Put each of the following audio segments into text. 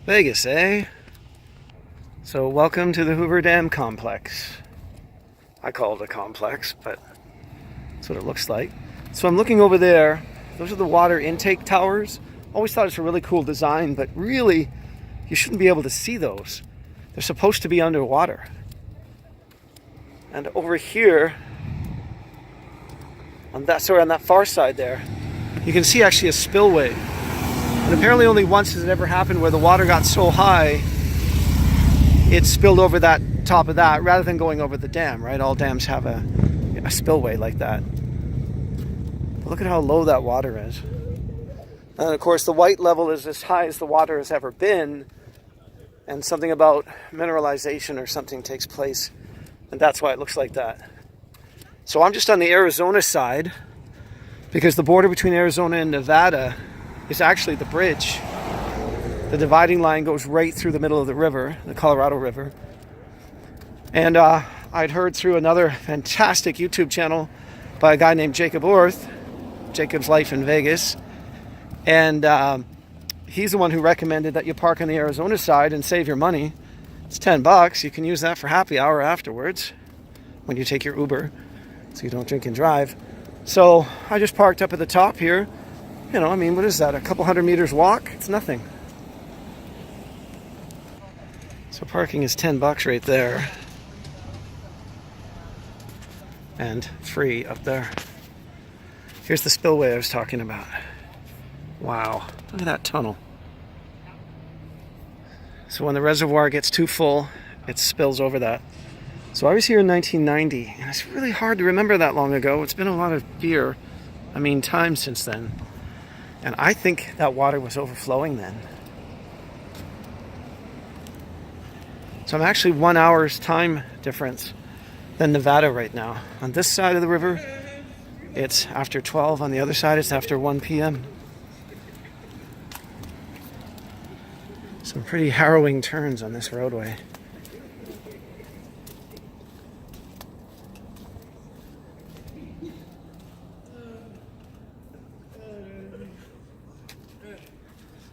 Vegas, eh? So welcome to the Hoover Dam complex. I call it a complex, but that's what it looks like. So I'm looking over there. Those are the water intake towers. Always thought it's a really cool design, but really, you shouldn't be able to see those. They're supposed to be underwater. And over here, on that far side there, you can see actually a spillway. And apparently only once has it ever happened where the water got so high, it spilled over that top of that rather than going over the dam, right? All dams have a spillway like that. But look at how low that water is. And of course the white level is as high as the water has ever been, and something about mineralization or something takes place, and that's why it looks like that. So I'm just on the Arizona side because the border between Arizona and Nevada is actually the bridge. The dividing line goes right through the middle of the river, the Colorado River. And I'd heard through another fantastic YouTube channel by a guy named Jacob Orth, Jacob's Life in Vegas. And he's the one who recommended that you park on the Arizona side and save your money. It's $10. You can use that for happy hour afterwards when you take your Uber, so you don't drink and drive. So I just parked up at the top here. You know, I mean, what is that? A couple hundred meters walk? It's nothing. So parking is $10 right there. And free up there. Here's the spillway I was talking about. Wow, look at that tunnel. So when the reservoir gets too full, it spills over that. So I was here in 1990, and it's really hard to remember that long ago. It's been a lot of time since then. And I think that water was overflowing then. So I'm actually 1 hour's time difference than Nevada right now. On this side of the river, it's after 12. On the other side, it's after 1 p.m. Some pretty harrowing turns on this roadway.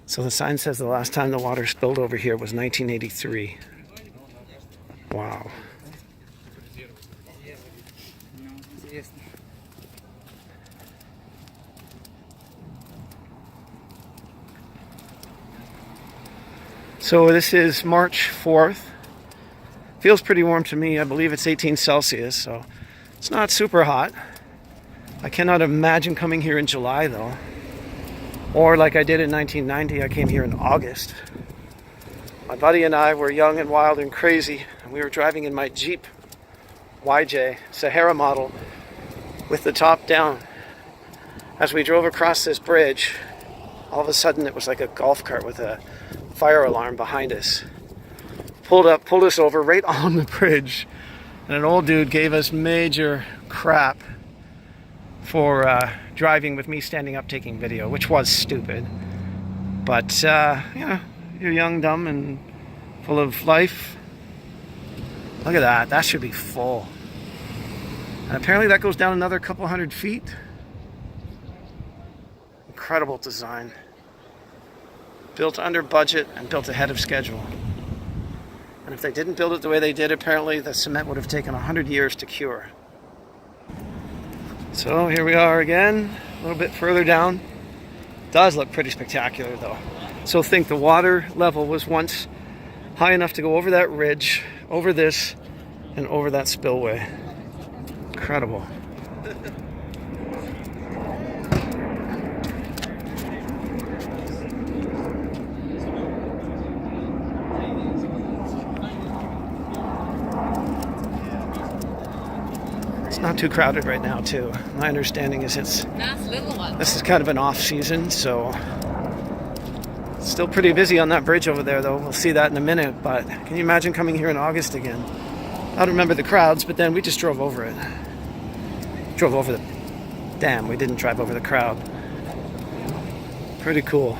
So the sign says the last time the water spilled over here was 1983. Wow. So this is March 4th. Feels pretty warm to me. I believe it's 18 Celsius, so it's not super hot. I cannot imagine coming here in July though. Or like I did in 1990, I came here in August. My buddy and I were young and wild and crazy, and we were driving in my Jeep YJ Sahara model with the top down. As we drove across this bridge, all of a sudden it was like a golf cart with a fire alarm behind us. Pulled us over right on the bridge, and an old dude gave us major crap for driving with me standing up taking video, which was stupid. But, you're young, dumb, and full of life. Look at that. That should be full. And apparently that goes down another couple hundred feet. Incredible design. Built under budget and built ahead of schedule. And if they didn't build it the way they did, apparently the cement would have taken 100 years to cure. So here we are again, a little bit further down. Does look pretty spectacular though. So think the water level was once high enough to go over that ridge, over this, and over that spillway. Incredible. Not too crowded right now too. My understanding is this is kind of an off season, so still pretty busy on that bridge over there though. We'll see that in a minute, but can you imagine coming here in August again? I don't remember the crowds, but then we just drove over it. Drove over the dam. We didn't drive over the crowd. Pretty cool.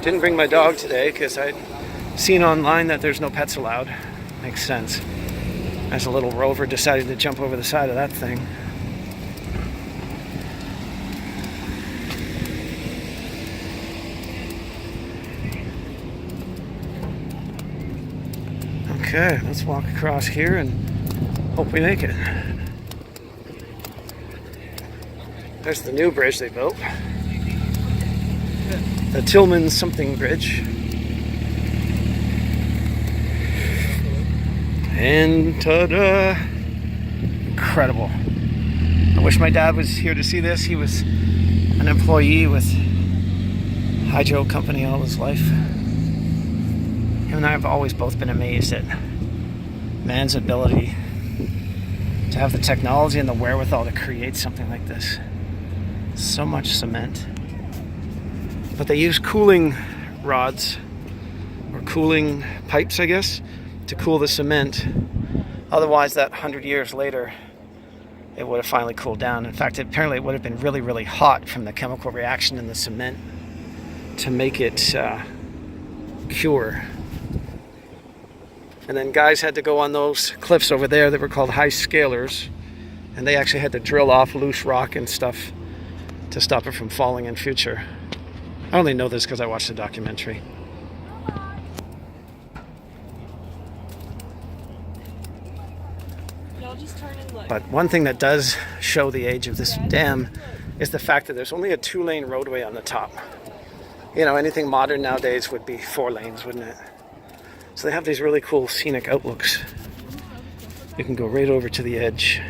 Didn't bring my dog today because I'd seen online that there's no pets allowed. Makes sense. As a little rover decided to jump over the side of that thing. Okay, let's walk across here and hope we make it. There's the new bridge they built. The Tillman something bridge. And ta-da! Incredible. I wish my dad was here to see this. He was an employee with Hydro Company all his life. Him and I have always both been amazed at man's ability to have the technology and the wherewithal to create something like this. So much cement. But they use cooling rods, or cooling pipes, I guess, to cool the cement. Otherwise, that 100 years later, it would have finally cooled down. In fact, apparently it would have been really, really hot from the chemical reaction in the cement to make it cure. And then guys had to go on those cliffs over there that were called high scalers, and they actually had to drill off loose rock and stuff to stop it from falling in future. I only know this because I watched the documentary. But one thing that does show the age of this dam is the fact that there's only a 2-lane roadway on the top. You know, anything modern nowadays would be 4 lanes, wouldn't it? So they have these really cool scenic outlooks. You can go right over to the edge.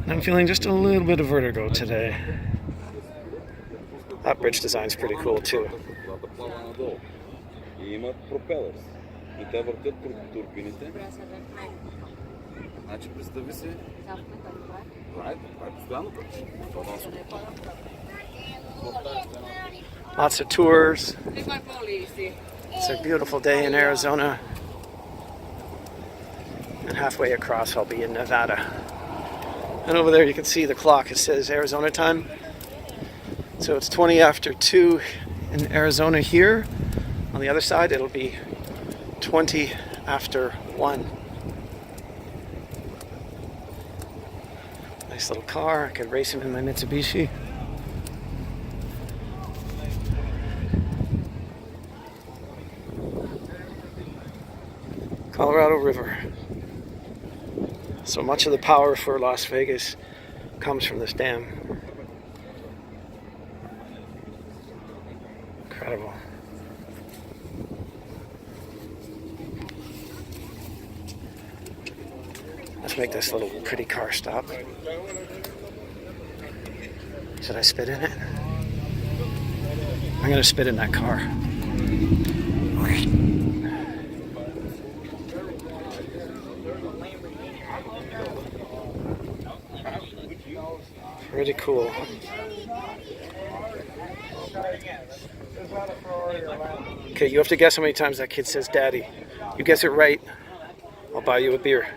And I'm feeling just a little bit of vertigo today. That bridge design's pretty cool too. Lots of tours. It's a beautiful day in Arizona. And halfway across I'll be in Nevada. And over there you can see the clock. It says Arizona time. So it's 20 after 2 in Arizona here. On the other side it'll be 20 after 1. Nice little car. I could race him in my Mitsubishi. Colorado River. So much of the power for Las Vegas comes from this dam. Incredible. Let's make this little pretty car stop. Should I spit in it? I'm gonna spit in that car. Pretty cool. Okay, you have to guess how many times that kid says daddy. You guess it right, I'll buy you a beer.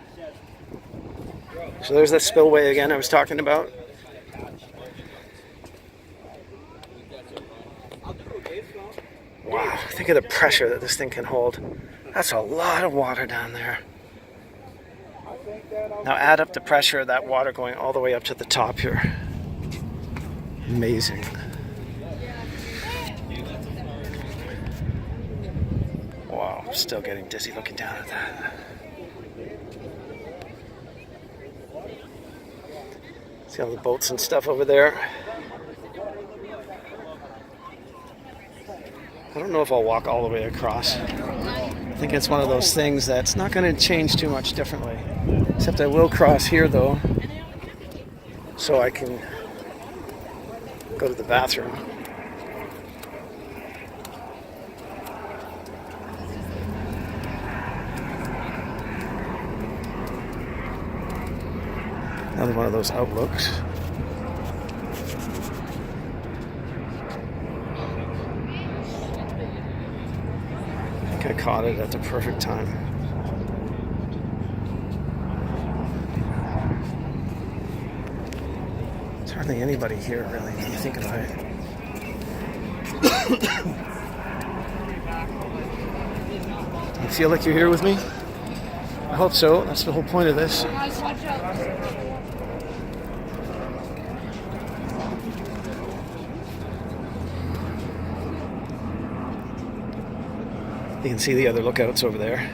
So there's that spillway again I was talking about. Wow, think of the pressure that this thing can hold. That's a lot of water down there. Now add up the pressure of that water going all the way up to the top here. Amazing. Wow, I'm still getting dizzy looking down at that. See all the boats and stuff over there. I don't know if I'll walk all the way across. I think it's one of those things that's not going to change too much differently. Except I will cross here though, so I can go to the bathroom. Another one of those outlooks. I think I caught it at the perfect time. There's hardly anybody here really when you think about it. You feel like you're here with me? I hope so. That's the whole point of this. You can see the other lookouts over there.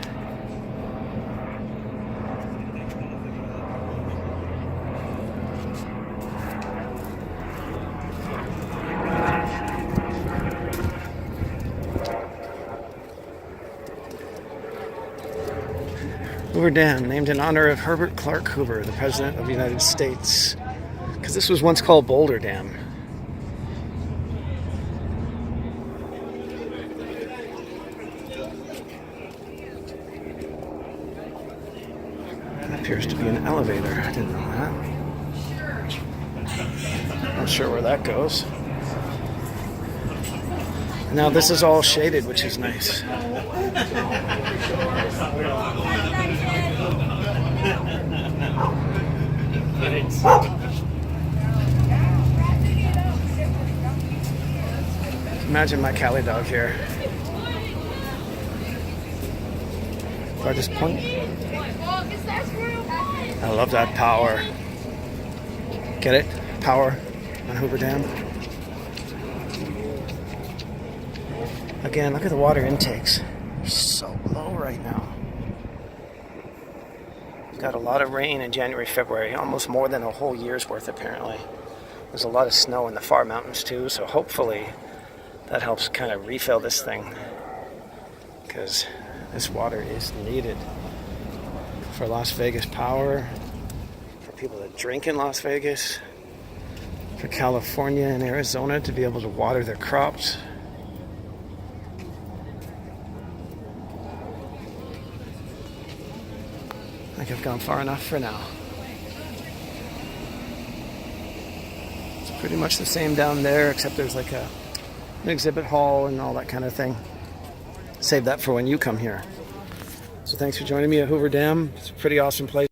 Hoover Dam, named in honor of Herbert Clark Hoover, the President of the United States. Because this was once called Boulder Dam. That appears to be an elevator. I didn't know that. Not sure where that goes. Now this is all shaded, which is nice. Imagine my Cali dog here. If I just point. I love that power. Get it? Power on Hoover Dam. Again, look at the water intakes. They're so low right now. We've got a lot of rain in January, February, almost more than a whole year's worth apparently. There's a lot of snow in the far mountains too, so hopefully that helps kind of refill this thing, because this water is needed for Las Vegas power, for people that drink in Las Vegas, for California and Arizona to be able to water their crops. I think I've gone far enough for now. It's pretty much the same down there, except there's like an exhibit hall and all that kind of thing. Save that for when you come here. So thanks for joining me at Hoover Dam. It's a pretty awesome place.